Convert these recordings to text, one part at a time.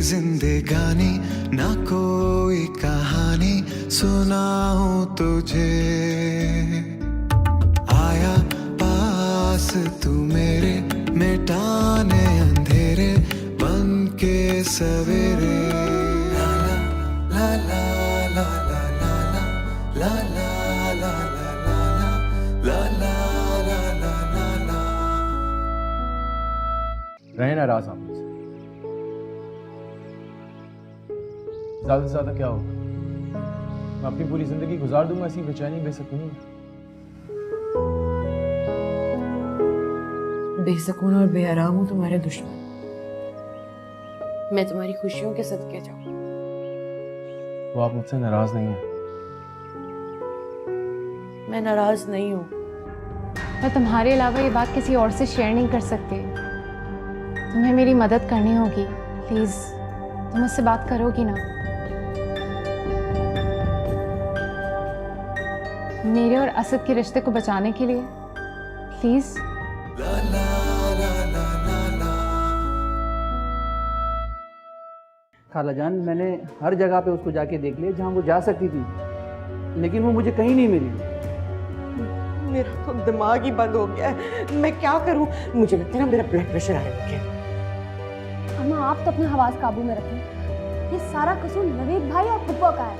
जिंदगानी ना कोई कहानी सुनाऊं तुझे। आया पास तू मेरे मिटाने अंधेरे बन के सवेरे। ला ला ला ला ला ला ला ला ला ला ला ला ला ला ला ला। रहे नाराज आप मुझसे, ज्यादा से ज्यादा क्या होगा? मैं अपनी पूरी जिंदगी गुजार दूंगा ऐसी बेचैनी बेसकूनी। बेसकून और बेआराम हूँ तुम्हारे दुश्मन। मैं तुम्हारी खुशियों के सदके जाऊं। तो आप मुझसे नाराज नहीं हैं? मैं नाराज नहीं हूँ। मैं तुम्हारे अलावा ये बात किसी और से शेयर नहीं कर सकती। तुम्हें मेरी मदद करनी होगी, प्लीज तुम मुझसे बात करोगी ना? मेरे और असद के रिश्ते को बचाने के लिए प्लीज। खाला जान, मैंने हर जगह पे उसको जाके देख लिया जहाँ वो जा सकती थी, लेकिन वो मुझे कहीं नहीं मिली। मेरा तो दिमाग ही बंद हो गया है। मैं क्या करूं? मुझे लगता है ना मेरा ब्लड प्रेशर आने लग गया। अम्मा आप तो अपना हवास काबू में रखें। ये सारा कसूर नवीद भाई और फुप्पो का है।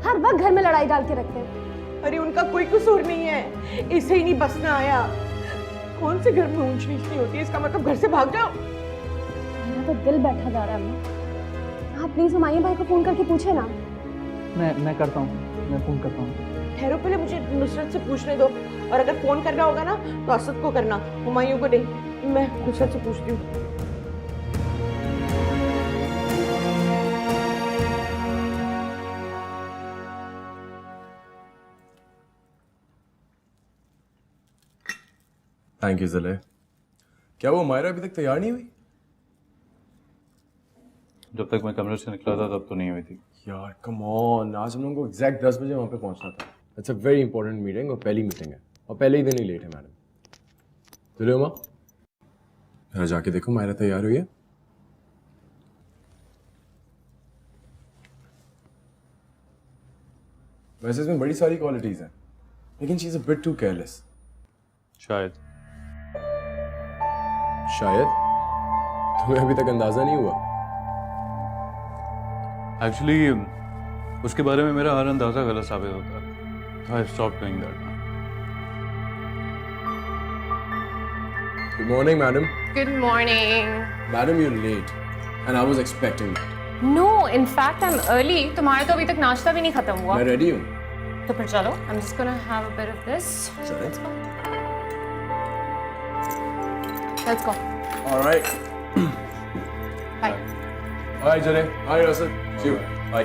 हर वक्त घर में लड़ाई डाल के रखते हैं। अरे उनका कोई कसूर नहीं है, इसे ही नहीं बसना आया। कौन से घर में ऊंच नीच नहीं होती है? इसका मतलब घर से भाग जाओ। मेरा तो दिल बैठा जा रहा है अम्मा। आप प्लीज हुमायूं भाई को फोन करके पूछे ना। मैं करता हूँ, मैं फोन करता हूँ। ठहरो, पहले मुझे नुसरत से पूछने दो, और अगर फोन करना होगा ना तो असद को करना, हुमायूं को नहीं। मैं नुसरत से पूछती हूँ। Thank you Zille. क्या वो मायरा अभी तक तैयार नहीं हुई? जब तक मैं कमरे से निकला था तब तो नहीं हुई थी। यार कम ऑन, आज हम लोगों को एग्जैक्ट 10 बजे वहाँ पे पहुँचना था। It's a very important meeting और पहली मीटिंग है, और पहले ही दिन ही लेट है मैडम। चलो उमा, जरा जाके देखो मायरा तैयार हुई है। वैसे इसमें बड़ी सारी क्वालिटीज हैं, लेकिन she is a bit too careless. शायद तुम्हें अभी तक अंदाजा नहीं हुआ? एक्चुअली उसके बारे में मेरा हर अंदाजा गलत साबित होता है। I stop doing that now. Good morning madam. Good morning. Madam you late and I was expecting that. No, in fact I am early. तुम्हारा तो अभी तक नाश्ता भी नहीं खत्म हुआ। मैं रेडी हूँ। तो फिर चलो, I am just gonna have a bit of this. Let's go. Alright. Bye. Alright चले। बाय रसद। See you. Bye.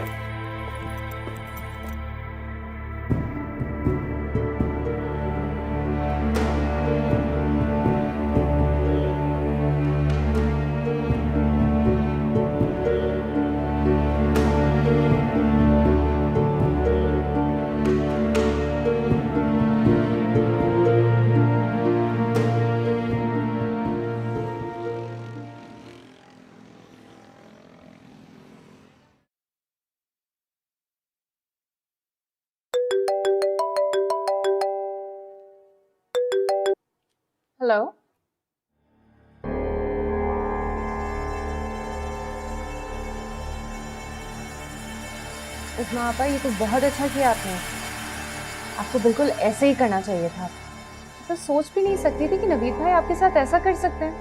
Hello. Usma आपा, ये तो बहुत अच्छा किया आपने। आपको बिल्कुल ऐसे ही करना चाहिए था। तो सोच भी नहीं सकती थी कि नवीद भाई आपके साथ ऐसा कर सकते हैं।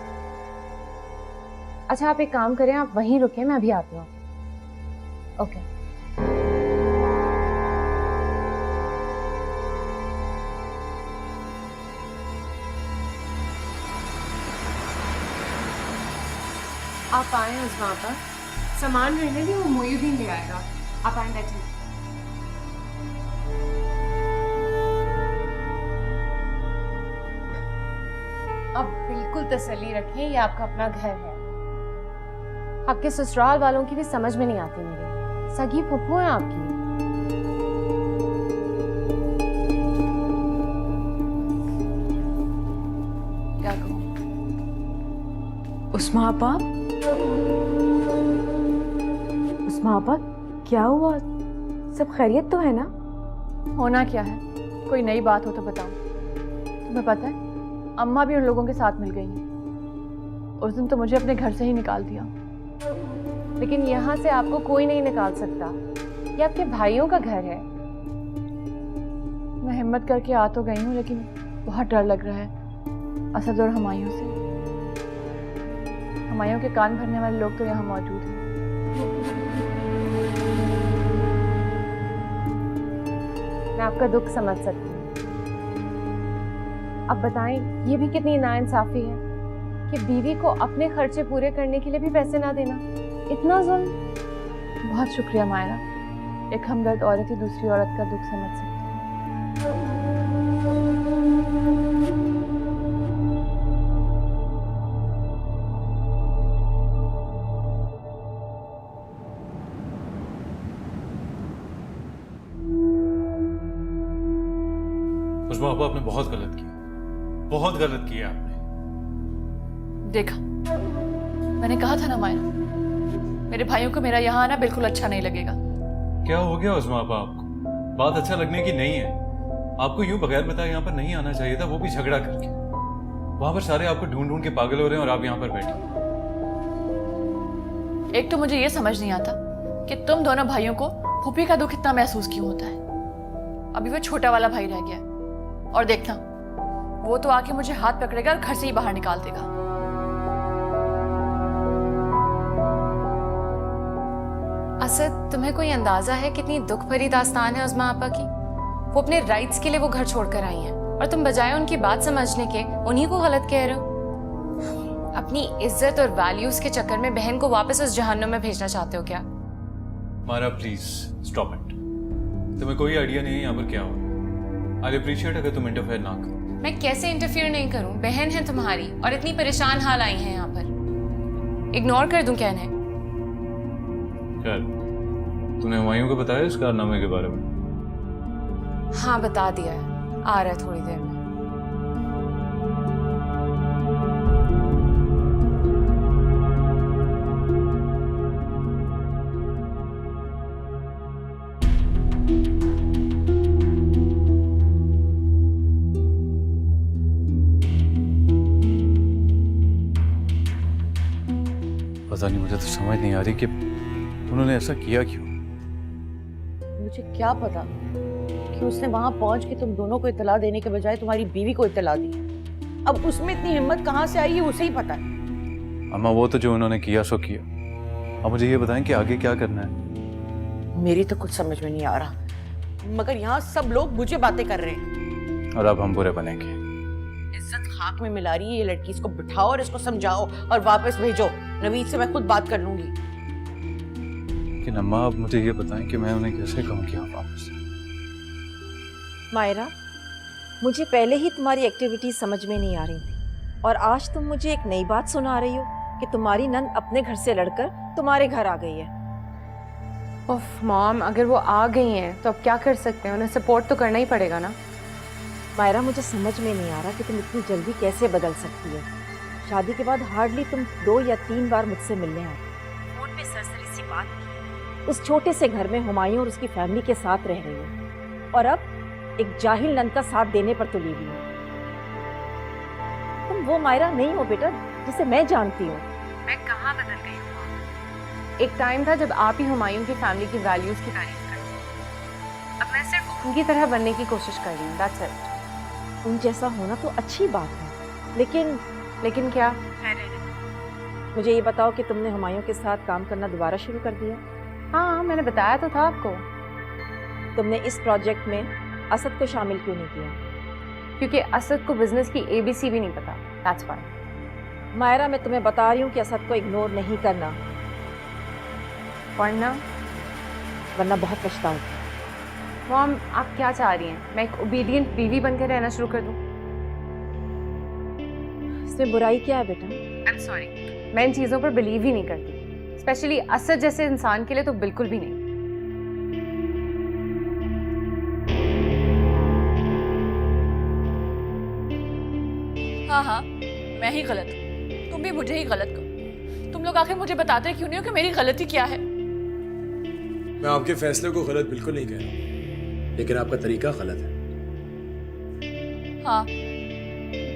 अच्छा आप एक काम करें, आप वहीं रुके, मैं अभी आती हूँ। ओके। आप आए उस्मा आपा, सामान रहने दी, वो मोयुद्दीन ले आएगा। आप आए, बैठिए। अब बिल्कुल तसल्ली रखें, ये आपका अपना घर है। आपके ससुराल वालों की भी समझ में नहीं आती मेरी। सगी फुप्पू है आपकी। क्या कहूँ? उस्मा आपा, उस्मा आपा, क्या हुआ? सब खैरियत तो है ना? होना क्या है, कोई नई बात हो तो बताओ। तुम्हें पता है अम्मा भी उन लोगों के साथ मिल गई हैं। उस दिन तो मुझे अपने घर से ही निकाल दिया। लेकिन यहाँ से आपको कोई नहीं निकाल सकता, ये आपके भाइयों का घर है। मैं हिम्मत करके आ तो गई हूँ, लेकिन बहुत डर लग रहा है असद और हुमायूं से। हुमायूं के कान भरने वाले लोग तो यहाँ मौजूद हैं। मैं आपका दुख समझ सकती हूँ। अब बताएं, ये भी कितनी नाइंसाफी है कि बीवी को अपने खर्चे पूरे करने के लिए भी पैसे ना देना। इतना जुल्म। बहुत शुक्रिया मायरा, एक हमदर्द औरत ही दूसरी औरत का दुख समझ सकती है। उस्मा आपा, आपने बहुत गलत किया, बहुत गलत किया आपने। देखा, मैंने कहा था ना मायरा, मेरे भाइयों को मेरा यहाँ आना बिल्कुल अच्छा नहीं लगेगा। क्या हो गया उस्मा आपा आपको? बात अच्छा लगने की नहीं है। आपको यूं बगैर बताए यहाँ पर नहीं आना चाहिए था, वो भी झगड़ा करके। वहां पर सारे आपको ढूंढ ढूंढ के पागल हो रहे हैं और आप यहाँ पर बैठे। एक तो मुझे ये समझ नहीं आता कि तुम दोनों भाइयों को फूफी का दुख इतना महसूस क्यों होता है। अभी वो छोटा वाला भाई रह गया है, और देखना वो तो आके मुझे हाथ पकड़ेगा और घर से ही बाहर निकाल देगा। असद, तुम्हें कोई अंदाजा है कितनी दुख भरी दास्तान है उस्मा आपा की? वो अपने राइट्स के लिए वो घर छोड़कर आई हैं, और तुम बजाय उनकी बात समझने के उन्हीं को गलत कह रहे हो। अपनी इज्जत और वैल्यूज के चक्कर में बहन को वापस उस जहन्नुम में भेजना चाहते हो क्या? मारा, प्लीज स्टॉप इट। तुम्हें कोई आइडिया नहीं है यहाँ पर क्या हो। आई अप्रिशिएट अगर तुम इंटरफेयर ना करो। मैं कैसे इंटरफियर नहीं करूं? बहन है तुम्हारी और इतनी परेशान हाल आई हैं यहाँ पर। इग्नोर कर दूं कहने? खैर, तूने हुमायूं को बताया इस कारनामे के बारे में? हाँ, बता दिया है, आ रहा है थोड़ी देर में। पता नहीं, मुझे तो समझ नहीं आ रही कि उन्होंने ऐसा किया क्यों। मुझे क्या पता कि उसने वहां पहुंच के तुम दोनों को इत्तला देने के बजाय तुम्हारी बीवी को इत्तला दी। अब उसमें इतनी हिम्मत कहाँ से आई है उसे ही पता है। अम्मा, वो तो जो उन्होंने किया सो किया। अब मुझे ये बताएं कि आगे क्या करना है। मेरी तो कुछ समझ में नहीं आ रहा, मगर यहाँ सब लोग मुझे बातें कर रहे हैं। और अब हम बुरे बनेंगे। इज्जत खाक में मिला रही है ये लड़की। इसको बिठाओ और इसको समझाओ और वापस भेजो। नवीद से मैं खुद बात कर लूंगी। लेकिन अम्मा, अब मुझे ये बताएं कि मैं उन्हें कैसे कहूँ कि आप वापस। मायरा, मुझे पहले ही तुम्हारी एक्टिविटीज समझ में नहीं आ रही थी, और आज तुम मुझे एक नई बात सुना रही हो कि तुम्हारी नंद अपने घर से लड़कर तुम्हारे घर आ गई है। उफ मॉम, अगर वो आ गई हैं तो अब क्या कर सकते हैं? उन्हें सपोर्ट तो करना ही पड़ेगा ना। मायरा, मुझे समझ में नहीं आ रहा कि तुम इतनी जल्दी कैसे बदल सकती है। शादी के बाद हार्डली तुम 2 या 3 बार मुझसे मिलने आए, फोन पे सरसरी सी बात की, उस छोटे से घर में हुमायूं और उसकी फैमिली के साथ रह रही हो, और अब एक जाहिल नंद का साथ देने पर तुली हुई हो। तुम वो मायरा नहीं हो बेटा जिसे मैं जानती हूँ। मैं कहाँ बदल गई हूँ? एक टाइम था जब आप ही हुमायूं की फैमिली की वैल्यूज की तारीफ करते। अब मैं सिर्फ उनकी तरह बनने की कोशिश कर रही हूँ। That's it. उन जैसा होना तो अच्छी बात है, लेकिन क्या? मुझे ये बताओ कि तुमने हुमायूं के साथ काम करना दोबारा शुरू कर दिया? हाँ, मैंने बताया तो था आपको। तुमने इस प्रोजेक्ट में असद को शामिल क्यों नहीं किया? क्योंकि असद को बिजनेस की ABC भी नहीं पता। That's why. मायरा, मैं तुम्हें बता रही हूँ कि असद को इग्नोर नहीं करना, वरना बहुत पछताओगे। मॉम, आप क्या चाह रही हैं? मैं एक ओबीडियंट बीवी बनकर रहना शुरू कर दूं? इसमें बुराई क्या है बेटा? आई एम सॉरी, मैं इन चीज़ों पर बिलीव ही नहीं करती। स्पेशली असद जैसे इंसान के लिए तो बिल्कुल भी नहीं। हाँ हाँ, मैं ही गलत हूँ, तुम भी मुझे ही गलत कहो। तुम लोग आखिर मुझे बताते क्यों नहीं हो कि मेरी गलती क्या है? मैं आपके फैसले को गलत बिल्कुल नहीं कह रहा, लेकिन आपका तरीका गलत है। हाँ,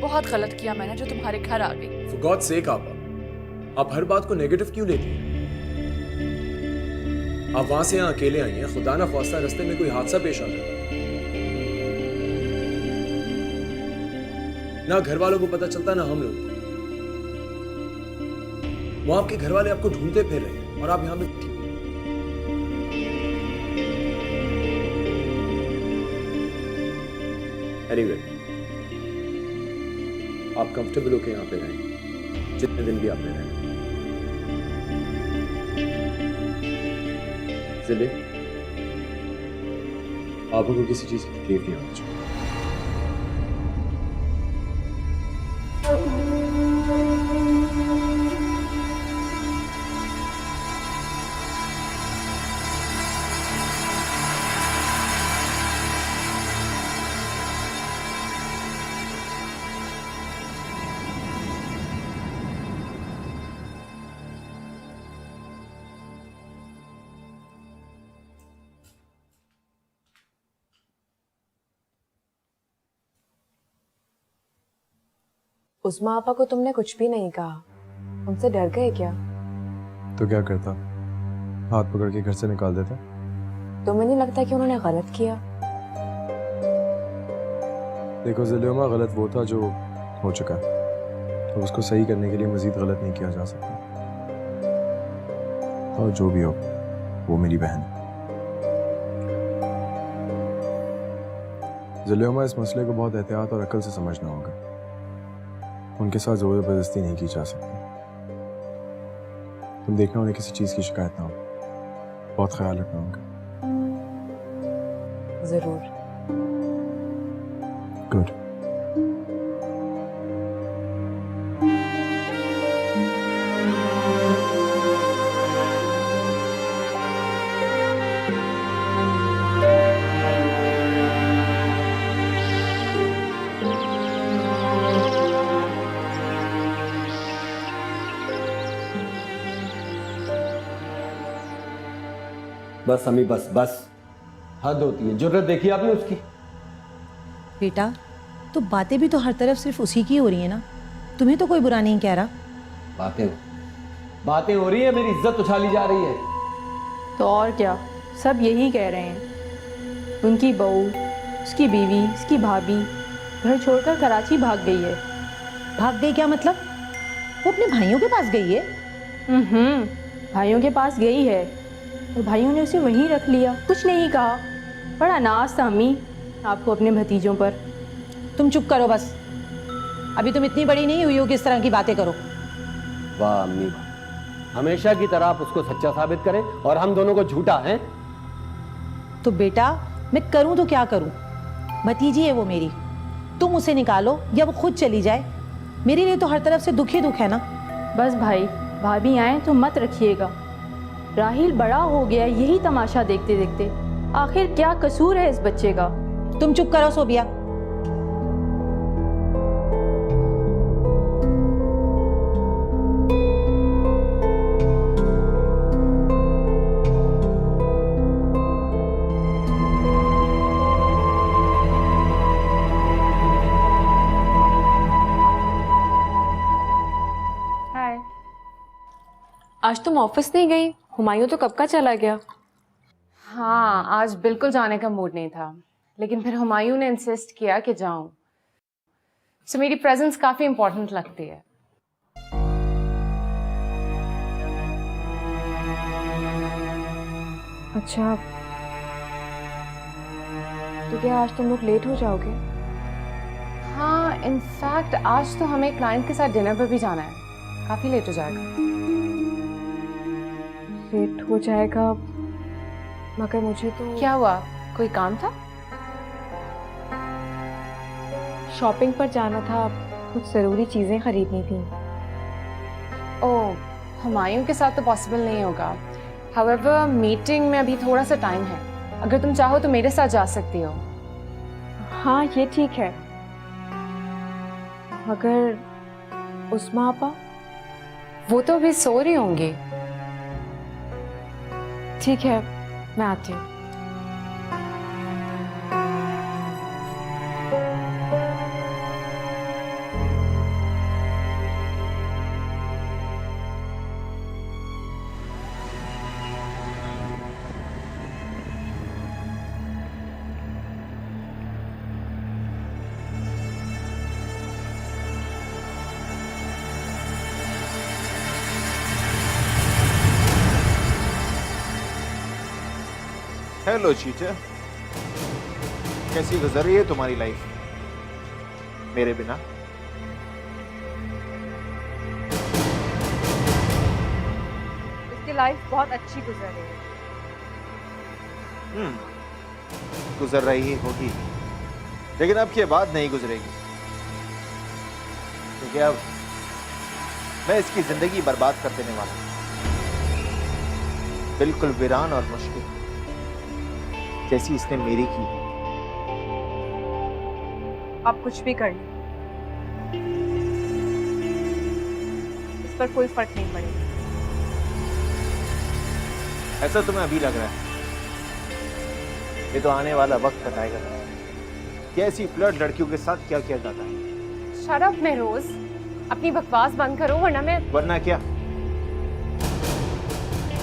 बहुत गलत किया मैंने जो तुम्हारे घर आ गई। For God's sake आप हर बात को नेगेटिव क्यों लेती हैं? आप वहां से यहाँ अकेले आई हैं, खुदा ना ख्वास्ता रास्ते में कोई हादसा पेश आ जाए, ना घर वालों को पता चलता ना हम लोग। वो आपके घर वाले आपको ढूंढते फिर रहे हैं और आप यहाँ पे एनीवे, आप कंफर्टेबल होके यहाँ पे रहें जितने दिन भी आपने रहना। जिले, आपको किसी चीज की तकलीफ नहीं होनी चाहिए। उस्मा आपा को तुमने कुछ भी नहीं कहा, उनसे डर गए क्या? तो क्या करता, हाथ पकड़ के घर से निकाल देता? तुम्हें नहीं लगता कि उन्होंने गलत किया? देखो ज़िल्लुमा, गलत वो था जो हो चुका है, तो उसको सही करने के लिए मजीद गलत नहीं किया जा सकता। और जो भी हो, वो मेरी बहन है। ज़िल्लुमा, इस मसले को बहुत एहतियात और अक्ल से समझना होगा। उनके साथ जोर जबरदस्ती नहीं की जा सकती। तुम देखना उन्हें किसी चीज की शिकायत ना हो, बहुत ख्याल रखना उनका। जरूर। गुड। बस अम्मी, बस बस, हद होती है। जुर्रत देखी आपने उसकी? बेटा, तो बातें भी तो हर तरफ सिर्फ उसी की हो रही है ना, तुम्हें तो कोई बुरा नहीं कह रहा। बातें हो रही है, मेरी इज्जत उछाली जा रही है। तो और क्या, सब यही कह रहे हैं। उनकी बहू, उसकी बीवी, उसकी भाभी घर छोड़कर कराची भाग गई है। भाग गई क्या मतलब? वो अपने भाइयों के पास गई है? भाइयों के पास गई है और भाइयों ने उसे वहीं रख लिया, कुछ नहीं कहा। बड़ा नाज था अम्मी आपको अपने भतीजों पर। तुम चुप करो बस, अभी तुम इतनी बड़ी नहीं हुई हो कि इस तरह की बातें करो। वाह अम्मी वाह, हमेशा की तरह आप उसको सच्चा साबित करें और हम दोनों को झूठा है। तो बेटा, मैं करूं तो क्या करूं? भतीजी है वो मेरी, तुम उसे निकालो या वो खुद चली जाए, मेरे लिए तो हर तरफ से दुख ही दुख है ना। बस भाई भाभी आए तो मत रखिएगा। राहिल बड़ा हो गया यही तमाशा देखते देखते, आखिर क्या कसूर है इस बच्चे का? तुम चुप करो सोबिया। हाय। आज तुम ऑफिस नहीं गई? हुमायूं तो कब का चला गया। हाँ, आज बिल्कुल जाने का मूड नहीं था, लेकिन फिर हुमायूं ने इंसिस्ट किया कि जाऊं। सो मेरी प्रेजेंस काफी इंपॉर्टेंट लगती है। अच्छा, तो क्या आज तुम लोग लेट हो जाओगे? हाँ, इनफैक्ट आज तो हमें क्लाइंट के साथ डिनर पर भी जाना है, काफी लेट हो जाएगा। लेट हो जाएगा, मगर मुझे तो। क्या हुआ, कोई काम था? शॉपिंग पर जाना था, कुछ ज़रूरी चीज़ें खरीदनी थी। ओह, हुमायूं के साथ तो पॉसिबल नहीं होगा। हाउएवर मीटिंग में अभी थोड़ा सा टाइम है, अगर तुम चाहो तो मेरे साथ जा सकती हो। हाँ, ये ठीक है, मगर उस्मा आपा? वो तो अभी सो रही होंगी। ठीक है, मैं आती हूँ। हेलो चीटर, कैसी गुजर रही है तुम्हारी लाइफ मेरे बिना? इसकी लाइफ बहुत अच्छी गुजर रही है। गुजर रही होगी, लेकिन अब के बाद नहीं गुजरेगी, क्योंकि अब मैं इसकी जिंदगी बर्बाद कर देने वाला हूं, बिल्कुल वीरान और मुश्किल, जैसी इसने मेरी की। आप कुछ भी कर लें, इस पर कोई फर्क नहीं पड़ेगा। ऐसा तुम्हें अभी लग रहा है, ये तो आने वाला वक्त बताएगा कि ऐसी फ्लर्ट लड़कियों के साथ क्या किया जाता है। शट अप महरोज, अपनी बकवास बंद करो वरना मैं। वरना क्या?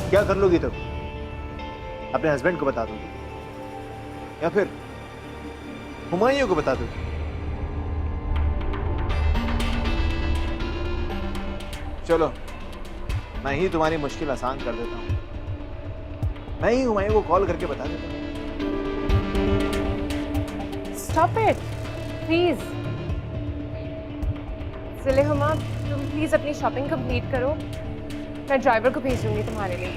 क्या कर लोगी तुम? अपने हस्बैंड को बता दोगी या फिर हुमायूं को बता दोगी? चलो, मैं ही तुम्हारी मुश्किल आसान कर देता हूं, मैं ही हुमायूं को कॉल करके बता देता हूं। Stop it please. ज़िले-हुमा, तुम प्लीज अपनी शॉपिंग कंप्लीट करो, मैं ड्राइवर को भेज दूंगी तुम्हारे लिए।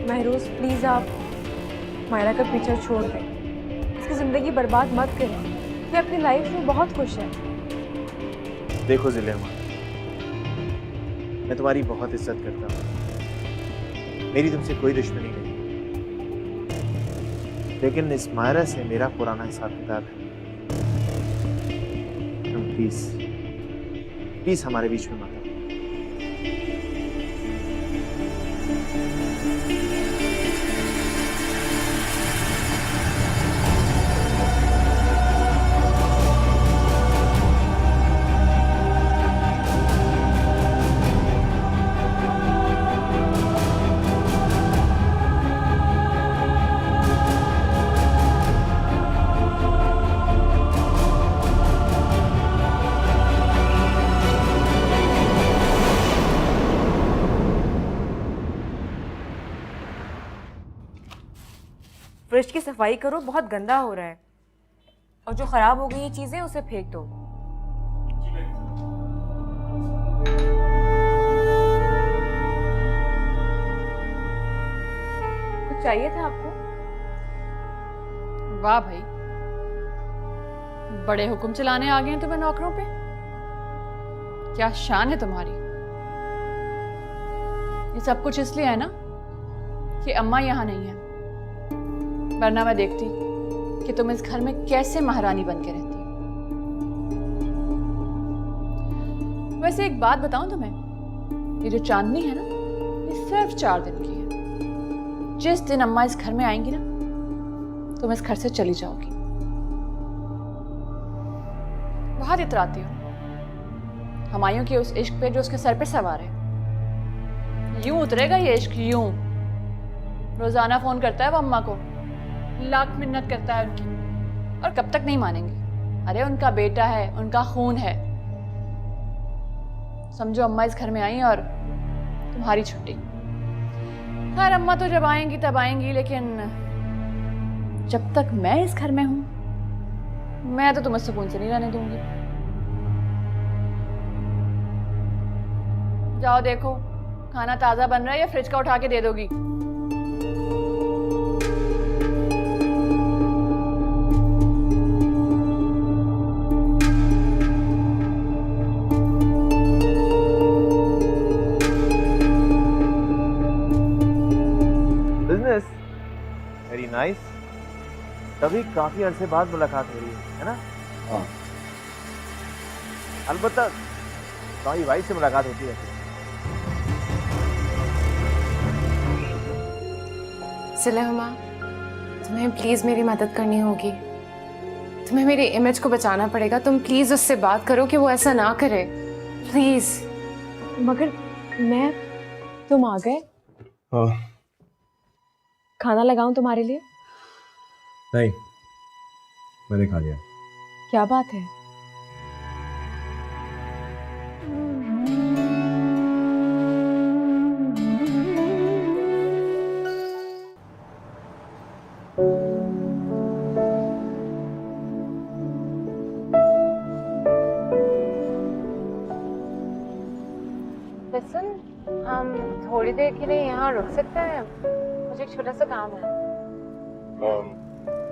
महरोज प्लीज आप मायरा का पीछा छोड़ दें, इसकी जिंदगी बर्बाद मत करें, ये अपनी लाइफ में बहुत खुश है। देखो ज़िले-हुमा, मैं तुम्हारी बहुत इज्जत करता हूँ, मेरी तुमसे कोई दुश्मनी नहीं, लेकिन इस मायरा से मेरा पुराना हिसाब किताब है। तुम प्लीज प्लीज हमारे बीच में मत आओ। फ्रिज की सफाई करो, बहुत गंदा हो रहा है, और जो खराब हो गई ये चीजें उसे फेंक दो। कुछ चाहिए था आपको? वाह भाई, बड़े हुक्म चलाने आ गए हैं तुम्हें नौकरों पे। क्या शान है तुम्हारी। ये सब कुछ इसलिए है ना कि अम्मा यहाँ नहीं है, वरना मैं देखती कि तुम इस घर में कैसे महारानी बन के रहती हो। वैसे एक बात बताऊं तुम्हें, ये जो चांदनी है ना, ये सिर्फ 4 दिन की है। जिस दिन अम्मा इस घर में आएंगी ना, तुम इस घर से चली जाओगी। बहुत इतराती हो हुमायूं के उस इश्क पे जो उसके सर पे सवार है। यूं उतरेगा ये इश्क, यूं। रोजाना फोन करता है वो अम्मा को, लाख मिन्नत करता है उनकी, और कब तक नहीं मानेंगे। अरे उनका बेटा है, उनका खून है। समझो अम्मा इस घर में आई और तुम्हारी छुट्टी। खैर अम्मा तो जब आएंगी तब आएंगी, लेकिन जब तक मैं इस घर में हूं, मैं तो तुम्हें सुकून से नहीं रहने दूंगी। जाओ देखो खाना ताजा बन रहा है या फ्रिज का उठा के दे दोगी। Very nice. तभी काफी अरसे बाद मुलाकात हो रही है ना? हाँ। अलबत्ता तुम्हारी वाइफ से मुलाकात होती रहती है। सिलेहमा, तुम्हें प्लीज मेरी मदद करनी होगी। तुम्हें मेरी इमेज को बचाना पड़ेगा। तुम प्लीज उससे बात करो कि वो ऐसा ना करे, प्लीज। मगर मैं, तुम आ गए? हाँ। खाना लगाऊं तुम्हारे लिए? नहीं, मैंने खा लिया। क्या बात है? लिसन, हम थोड़ी देर के लिए यहाँ रुक सकते हैं? मुझे एक छोटा सा काम है।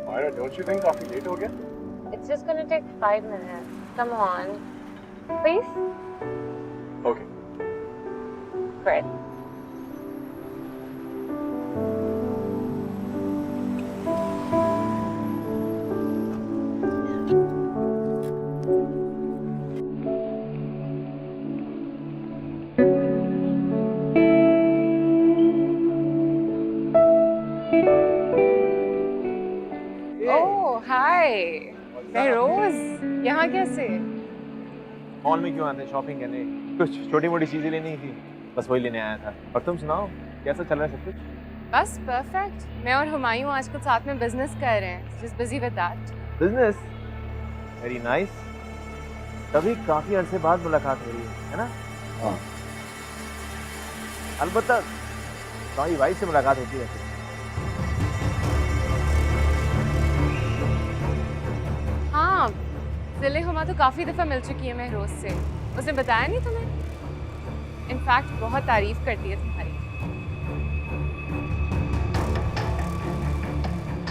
मायरा, don't you think काफी लेट हो गया? It's just gonna take 5 minutes. Come on, please. Okay. Great. हाय रोज, यहाँ कैसे? मॉल में क्यों आते हैं? शॉपिंग करने, कुछ छोटी मोटी चीजें लेनी थी, बस वही लेने आया था। और तुम सुनाओ, कैसा चल रहा है सब कुछ? बस परफेक्ट। मैं और हुमायूं आजकल साथ में बिजनेस कर रहे हैं। Just busy with that. Business? Very nice. तभी काफी अरसे बाद मुलाकात हो रही है ना? हाँ। अलबत्ता तुम्हारी वाइफ से मुलाकात होती है। हाँ, सिलेहमा तो काफी दफा मिल चुकी है महरोज से। उसने बताया नहीं तुम्हें? इनफैक्ट बहुत तारीफ करती है तुम्हारी।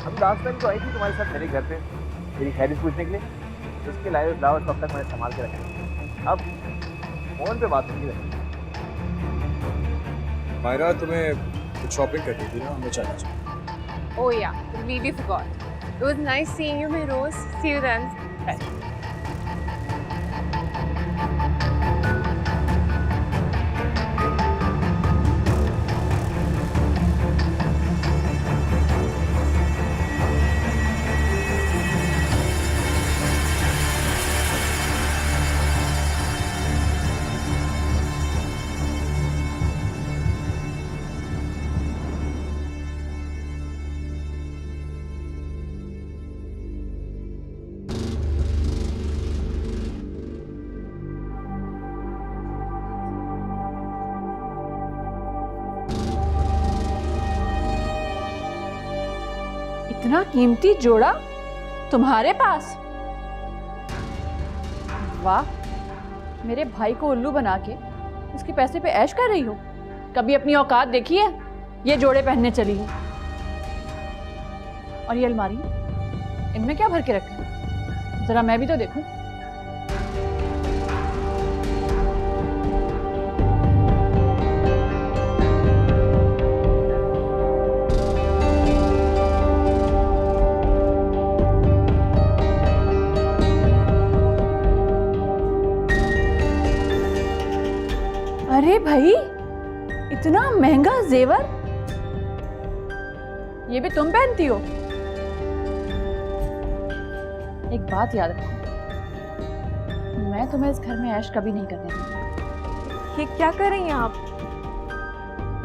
अभी लास्ट टाइम तो आई थी तुम्हारे साथ मेरे घर पे मेरी खैरियत पूछने के लिए। उसके लाए हुए फ्लावर्स अब तक मैंने संभाल के रखे। अब फोन पे बात होती है। मायरा, तुम्हें कुछ शॉपिंग करनी थी ना, हमें चलना चाहिए। Oh yeah, completely forgot. It was nice seeing you, Mehrose. See you then. Bye. इतना कीमती जोड़ा तुम्हारे पास? वाह, मेरे भाई को उल्लू बना के उसके पैसे पे ऐश कर रही हो। कभी अपनी औकात देखी है? ये जोड़े पहनने चली हो। और ये अलमारी, इनमें क्या भर के रखा है? जरा मैं भी तो देखूं। अरे भाई, इतना महंगा जेवर ये भी तुम पहनती हो? एक बात याद रखो, मैं तुम्हें इस घर में ऐश कभी नहीं करने दूंगी। ये क्या कर रही हैं आप?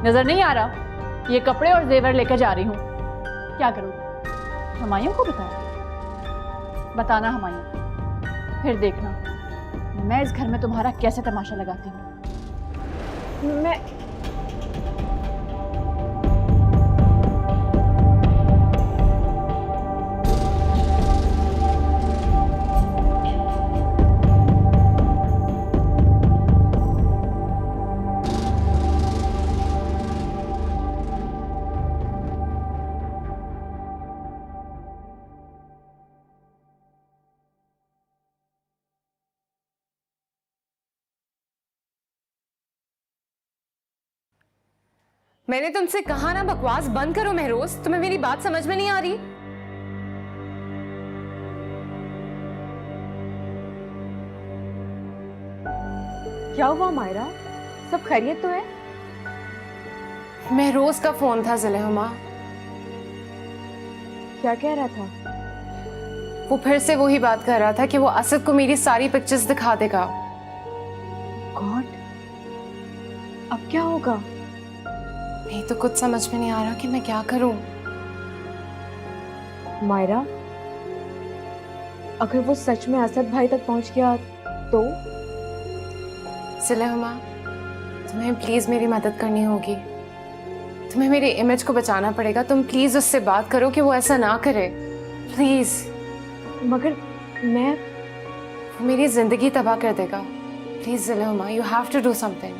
नजर नहीं आ रहा? ये कपड़े और जेवर लेकर जा रही हूँ। क्या करूँ? हुमायूं को बताना हुमायूं, फिर देखना मैं इस घर में तुम्हारा कैसे तमाशा लगाती हूँ। मैं मैंने तुमसे कहा ना बकवास बंद करो महरोज। तुम्हें मेरी बात समझ में नहीं आ रही? क्या हुआ मायरा, सब खैरियत तो है? महरोज का फोन था ज़िले-हुमा। क्या कह रहा था? वो फिर से वही बात कर रहा था कि वो असद को मेरी सारी पिक्चर्स दिखा देगा। गॉड, अब क्या होगा? नहीं तो कुछ समझ में नहीं आ रहा कि मैं क्या करूं। मायरा, अगर वो सच में असद भाई तक पहुंच गया तो? ज़िले-हुमा, तुम्हें प्लीज मेरी मदद करनी होगी। तुम्हें मेरी इमेज को बचाना पड़ेगा। तुम प्लीज उससे बात करो कि वो ऐसा ना करे, प्लीज। मगर मैं, वो मेरी जिंदगी तबाह कर देगा। Please Zille Huma, you have to do something.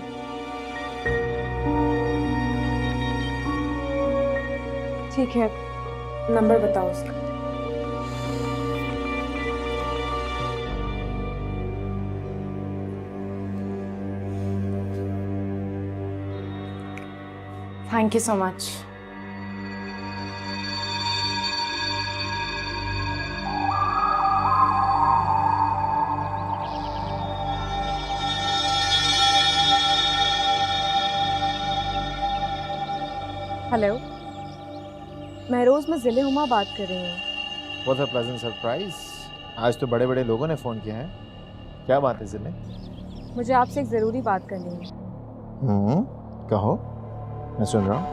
ठीक है, नंबर बताओ उसका। Thank you so much. Hello, Mehroz, मैं ज़िले-हुमा बात कर रही हूँ। What a pleasant surprise। आज तो बड़े बड़े लोगों ने फ़ोन किया है। क्या बात है ज़िले? मुझे आपसे एक ज़रूरी बात करनी है। कहो, मैं सुन रहा हूँ।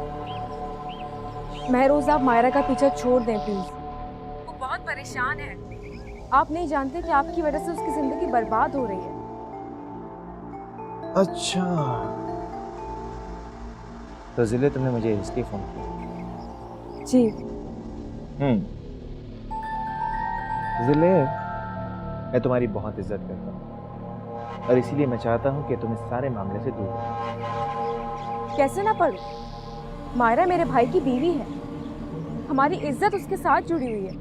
महरोज, आप मायरा का पीछा छोड़ दें प्लीज। वो बहुत परेशान है। आप नहीं जानते कि आपकी वजह से उसकी जिंदगी बर्बाद हो रही है। अच्छा, तो ज़िले तुमने मुझे इसलिए फ़ोन किया? जी। ज़िले, मैं तुम्हारी बहुत इज्जत करता हूँ और इसीलिए मैं चाहता हूँ कि तुम इस सारे मामले से दूर रहो। कैसे ना पढ़ो, मायरा मेरे भाई की बीवी है। हमारी इज्जत उसके साथ जुड़ी हुई है।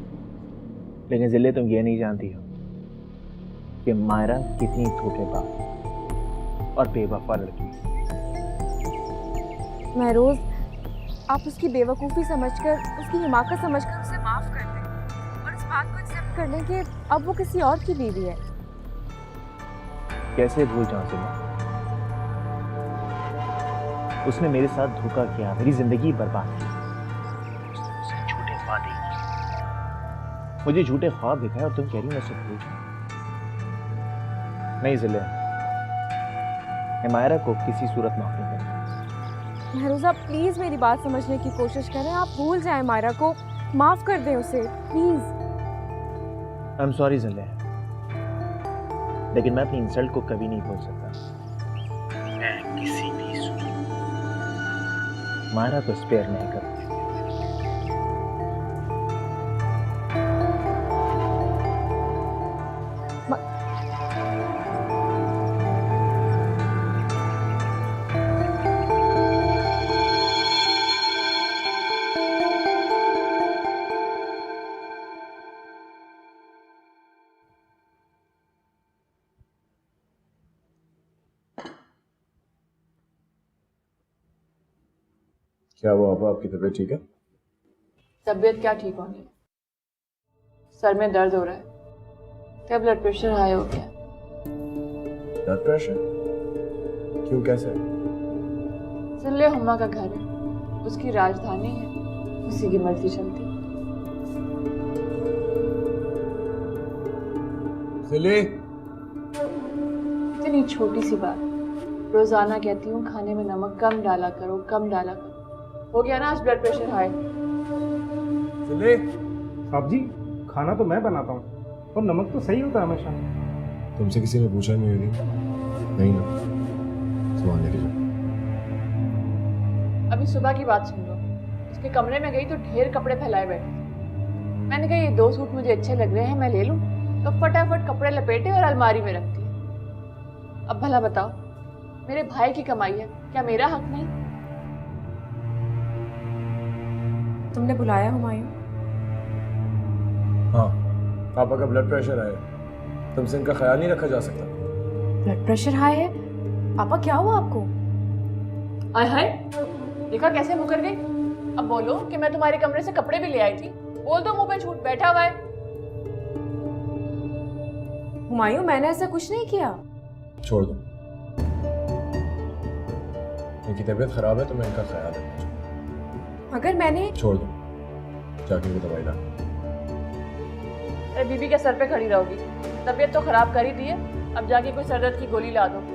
लेकिन ज़िले, तुम ये नहीं जानती हो कि मायरा कितनी धोखेबाज और बेवफा लड़की है। महरोज, आप उसकी बेवकूफ़ी समझकर, उसकी हिमाकत समझकर उसे माफ कर दें और इस बात को एक्सेप्ट कर लें कि अब वो किसी और की बीवी है। कैसे भूल जाऊं ज़िले? उसने मेरे साथ धोखा किया, मेरी जिंदगी बर्बाद की, उसने झूठे वादे किए, मुझे झूठे ख्वाब दिखाए और तुम कह रही हो मैं उसे भूल जाऊं? नहीं ज़िले, मैं मायरा को किसी सूरत माफ नहीं करूंगा। महरोजा, प्लीज मेरी बात समझने की कोशिश करें। आप भूल जाएं मायरा को, माफ कर दें उसे प्लीज। आई एम सॉरी ज़िले, लेकिन मैं अपनी इंसल्ट को कभी नहीं भूल सकता। मैं किसी भी सूरत मायरा को स्पेयर नहीं करूंगा। क्या हुआ पापा, आपकी तबीयत ठीक है? तबीयत क्या ठीक होगी, सर में दर्द हो रहा है, क्या ब्लड प्रेशर हाई हो गया। Blood pressure? क्यों, कैसे? ज़िले-हुमा का घर है, उसकी राजधानी है, उसी की मर्जी चलती है। ज़िले, इतनी छोटी सी बात, रोजाना कहती हूँ खाने में नमक कम डाला करो, कम डाला करो, हो गया ना आज ब्लड प्रेशर हाई। ज़िले, साहब जी, खाना तो मैं बनाता हूँ और नमक तो सही होता है हमेशा। तुमसे किसी ने पूछा नहीं? नहीं ना, सामान लेके जाओ। अभी सुबह की बात सुन लो, उसके कमरे में गई तो ढेर कपड़े फैलाए बैठे। मैंने कहा ये 2 सूट मुझे अच्छे लग रहे हैं, मैं ले लूं, तो फटाफट कपड़े लपेटे और अलमारी में रख दिए। अब भला बताओ, मेरे भाई की कमाई है, क्या मेरा हक नहीं? तुमने बुलाया हुमायूं? हाँ, पापा का ब्लड प्रेशर है, तुमसे इनका ख्याल नहीं रखा जा सकता। ब्लड प्रेशर हाई है? पापा क्या हुआ आपको? आय हाय, देखा कैसे मुकर गई। अब बोलो कि मैं तुम्हारे कमरे से कपड़े भी ले आई थी, बोल दो मुंह पे झूठ बैठा हुआ है। हुमायूं, मैंने ऐसा कुछ नहीं किया। छोड़ दो, इनकी तबीयत खराब है तो मैं इनका ख्याल रखना चाहूँ। अगर मैंने छोड़ दो, जाके इनको दवाई ला। अरे बीबी के सर पे खड़ी रहोगी? तबीयत तो खराब कर ही दी है, अब जाके कोई सर दर्द की गोली ला दो।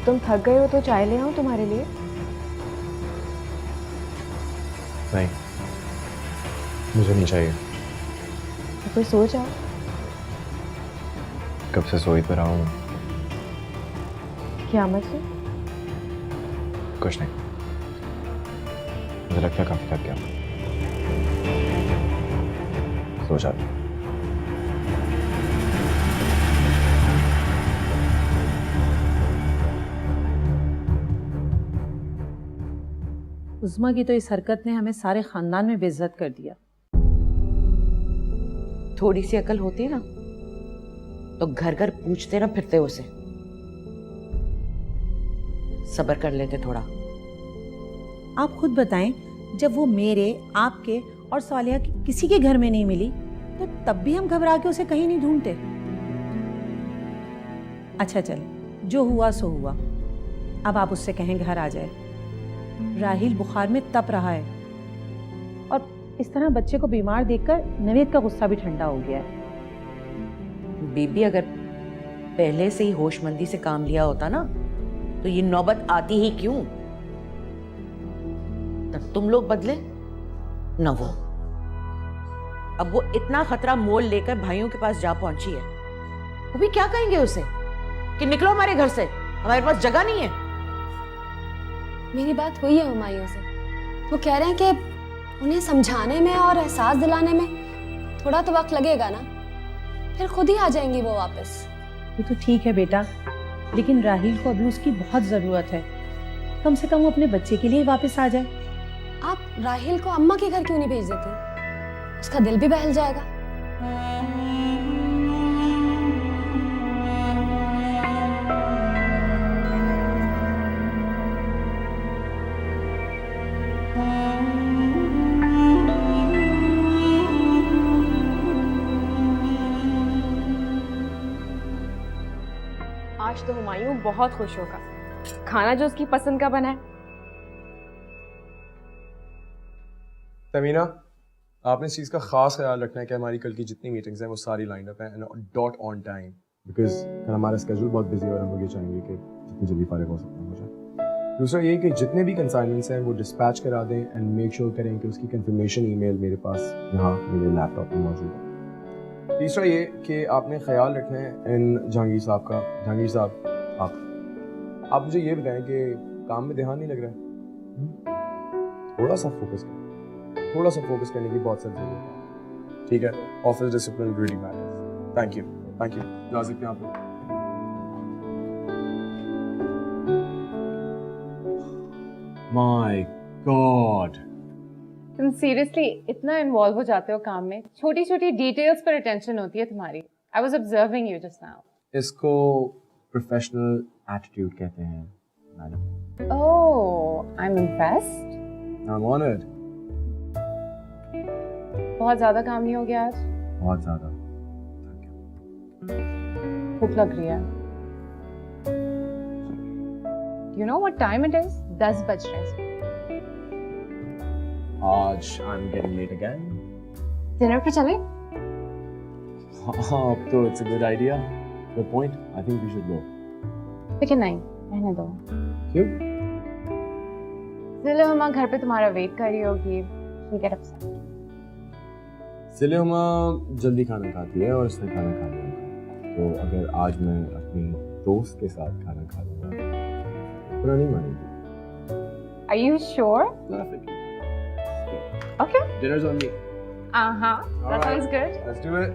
तुम थक गए हो तो चाय ले आऊं तुम्हारे लिए? नहीं, मुझे नहीं चाहिए। तो कोई सो जाओ। कब से सोई पर रहा हूँ। क्या मतलब? कुछ नहीं, मुझे लगता है काफी थक गया, सो जाता। उज़्मा की तो इस हरकत ने हमें सारे खानदान में बेइज्जत कर दिया। थोड़ी सी अकल होती ना तो घर घर पूछते ना फिरते उसे, सब्र कर लेते थोड़ा। आप खुद बताएं, जब वो मेरे, आपके और सालिया के किसी के घर में नहीं मिली तो तब भी हम घबरा के उसे कहीं नहीं ढूंढते। अच्छा चले, जो हुआ सो हुआ। अब आप उससे कहें घर आ जाए। राहिल बुखार में तप रहा है और इस तरह बच्चे को बीमार देखकर नवेद का गुस्सा भी ठंडा हो गया है। बीबी अगर पहले से ही होशमंदी से काम लिया होता ना तो ये नौबत आती ही क्यों? तब तुम लोग बदले न वो। अब वो इतना खतरा मोल लेकर भाइयों के पास जा पहुंची है, वो भी क्या कहेंगे उसे कि निकलो हमारे घर से, हमारे पास जगह नहीं है। मेरी बात हुई है हुमायूं से, वो कह रहे हैं कि उन्हें समझाने में और एहसास दिलाने में थोड़ा तो वक्त लगेगा ना, फिर खुद ही आ जाएंगी वो वापस। वो तो ठीक है बेटा, लेकिन राहिल को अभी उसकी बहुत जरूरत है। कम से कम वो अपने बच्चे के लिए वापस आ जाए। आप राहिल को अम्मा के घर क्यों नहीं भेज देते? उसका दिल भी बहल जाएगा। आज तो हुमायूं बहुत खुश होगा, खाना जो उसकी पसंद का बना है। तमीना, आपने इस चीज़ का खास ख्याल रखना है कि हमारी कल की जितनी मीटिंग्स हैं वो सारी लाइन अप हैं and dot on time, because कल हमारा स्केड्यूल बहुत बिजी है और हम लोग ये चाहेंगे कि जितनी जल्दी फारिग हो सकते हैं हो जाए। दूसरा ये कि जितने भी कंसाइनमेंट्स हैं वो डिस्पैच करा दें एंड मेक श्योर करें कि उसकी कंफर्मेशन ईमेल मेरे पास यहाँ मेरे लैपटॉप में मौजूद है। तीसरा ये कि आपने ख्याल रखना है इन जहांगीर साहब का। जहांगीर साहब, आप मुझे ये बताएं कि काम में ध्यान नहीं लग रहा है? थोड़ा सा फोकस करें, थोड़ा सा फोकस करने की बहुत सख्त जरूरत है, ठीक है? Office discipline really matters. Thank you, thank you. ला सकते हैं आप लोग। माय गॉड, तुम सीरियसली इतना इन्वॉल्व हो जाते हो काम में, छोटी छोटी डिटेल्स पर अटेंशन होती है तुम्हारी। I was observing you just now. इसको प्रोफेशनल एटीट्यूड कहते हैं madam. Oh, I am impressed. I am honoured. बहुत ज्यादा काम नहीं हो गया आज? बहुत ज्यादा। भूख लग रही है। You know what time it is? 10 बज रहे हैं। आज I'm getting late again. Dinner पे चले? हाँ, अब तो it's a good idea. Good point. I think we should go. लेकिन नहीं, रहने दो। क्यों? चलो मम्मा घर पे तुम्हारा वेट कर रही होगी। She'll get upset. सिलेमा जल्दी खाना खाती है और इसने खाना खा लिया। तो अगर आज मैं अपनी दोस्त के साथ खाना खा लूँगा, बुरा नहीं मानेगी। Are you sure? Perfect. Okay. Dinner's on me. That sounds good. Let's do it.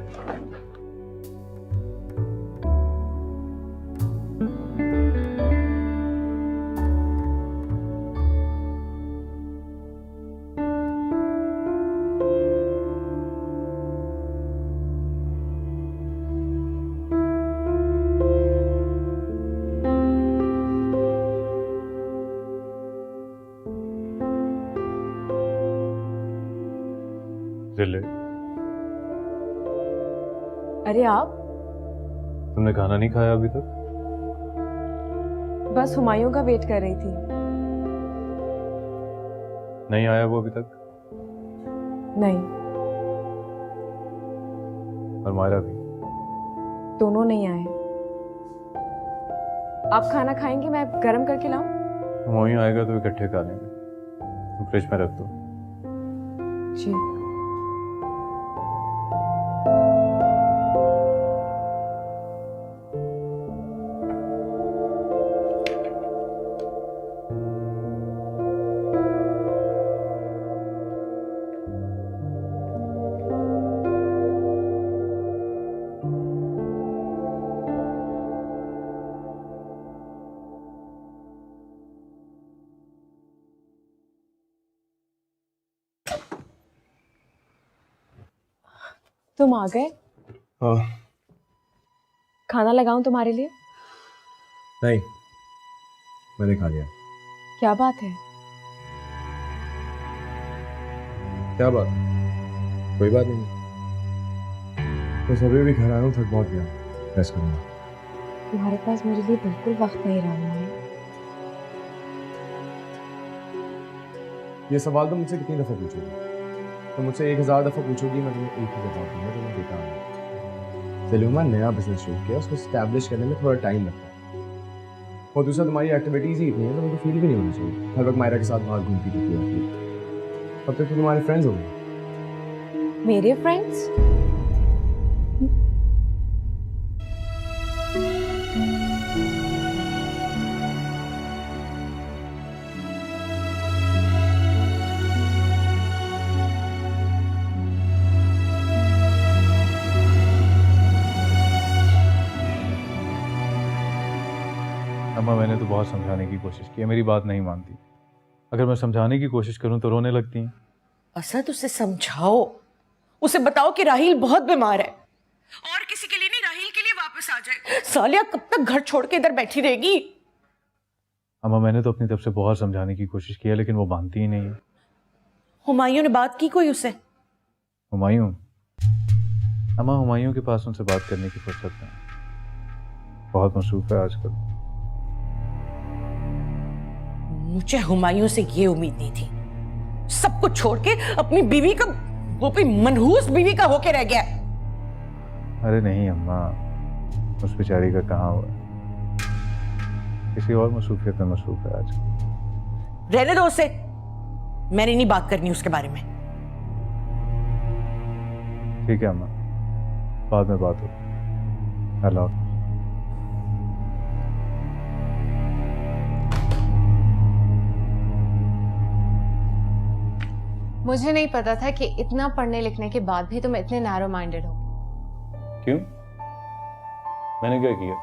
Delhi, अरे आप तुमने खाना नहीं खाया अभी तक? बस हुमायूं का वेट कर रही थी। नहीं आया वो अभी तक? नहीं, और मायरा भी? दोनों नहीं आए। आप खाना खाएंगे? मैं गरम करके लाऊं? हुमायूं आएगा तो इकट्ठे खा लेंगे। तुम फ्रिज में रख दो। जी। तुम आ गए? हाँ। खाना लगाऊं तुम्हारे लिए? नहीं, मैंने खा लिया। क्या बात है? क्या बात? कोई बात नहीं। बस अभी भी घर आया हूँ, थक बहुत गया। रेस्ट करूँगा। तुम्हारे पास मेरे लिए बिल्कुल वक्त नहीं रहा है। ये सवाल तो मुझसे कितनी दफ़ा पूछोगी? तो मुझसे 1000 दफ़ा पूछोगी, मैं तुम्हें एक ही जवाब दूंगा जो मैं देता हूँ। सलीमा नया बिजनेस शुरू किया, उसको स्टैब्लिश करने में थोड़ा टाइम लगता है। और दूसरा, तुम्हारी एक्टिविटीज़ ही इतनी है तो मुझे फील भी नहीं होना चाहिए हर वक्त मायरा के साथ बाहर घूमती रहती है। अब तक तो तुम्हारे फ्रेंड्स हो गए। मेरे फ्रेंड्स? अम्मा, मैंने तो बहुत समझाने की कोशिश की है, मेरी बात नहीं मानती। अगर मैं समझाने की कोशिश करूं तो रोने लगती हैं। असद, उसे समझाओ, उसे बताओ कि राहील बहुत बीमार है और किसी के लिए नहीं, राहील के लिए वापस आ जाए। सालिया कब तक घर छोड़ के इधर बैठी रहेगी? अम्मा, मैंने तो अपनी तरफ से बहुत समझाने की कोशिश की है, लेकिन वो मानती ही नहीं है। हुमायूं ने बात की कोई उससे? हुमायूं? अम्मा, हुमायूं के पास उनसे बात करने की फुर्सत नहीं, बहुत मसरूफ है आजकल। मुझे हुमायूं से ये उम्मीद नहीं थी। सब कुछ छोड़ के अपनी बीवी का, वो भी मनहूस बीवी का होके रह गया। अरे नहीं अम्मा, उस बेचारी का कहाँ हुआ, किसी और मसरूफियत में मसरूफ है आजकल। रहने दो उसे, मैंने नहीं बात करनी उसके बारे में। ठीक है अम्मा, बाद में बात हो। हेलो। मुझे नहीं पता था कि इतना पढ़ने लिखने के बाद भी तुम इतने नैरो माइंडेड हो। क्यों? मैंने क्या किया?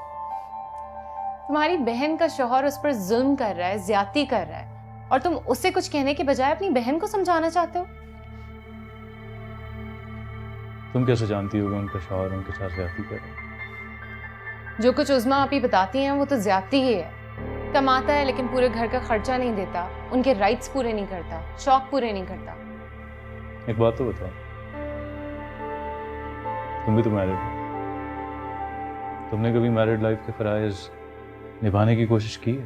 तुम्हारी बहन का शौहर उस पर जुल्म कर रहा है, ज्यादती कर रहा है, और तुम उसे कुछ कहने के बजाय अपनी बहन को समझाना चाहते हो। तुम कैसे जानती हो कि उनका शौहर उनके साथ ज्यादती कर रहा है? जो कुछ उज़्मा आपी बताती हैं वो तो ज्यादती ही है। कमाता है लेकिन पूरे घर का खर्चा नहीं देता, उनके राइट्स पूरे नहीं करता, शौक पूरे नहीं करता। एक बात तो बताओ, तुम भी तो मैरिड हो, तुमने कभी मैरिड लाइफ के फराइज निभाने की कोशिश की है?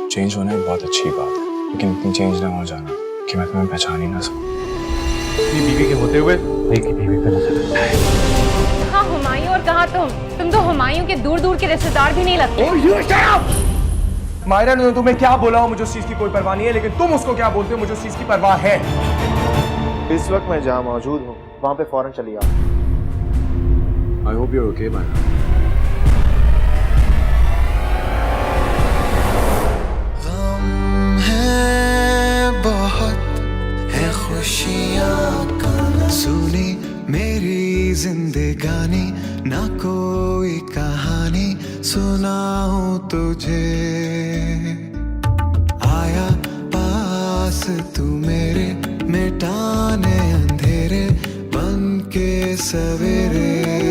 चेंज होना एक बहुत अच्छी बात है, लेकिन इतनी चेंज ना हो जाना कि मैं तुम्हें पहचान ही ना सकूं। अपनी बीवी के होते हुए भाई की बीवी पे नजर रखता है। कहाँ हुमायूं और कहाँ तुम तो हुमायूं के दूर दूर के रिश्तेदार भी नहीं लगते। मायरा ने तुम्हें क्या बोला हो मुझे उस चीज की कोई परवाह नहीं है, लेकिन तुम उसको क्या बोलते हो मुझे उस चीज की परवाह है। इस वक्त मैं जहाँ मौजूद हूँ वहाँ पे फौरन चली आओ। I hope you are okay Myra. बहुत है खुशियाँ सुनी मेरी जिंदगानी, ना कोई कहानी सुनाऊं तुझे। आया पास तू मेरे मिटाने अंधेरे बन के सवेरे।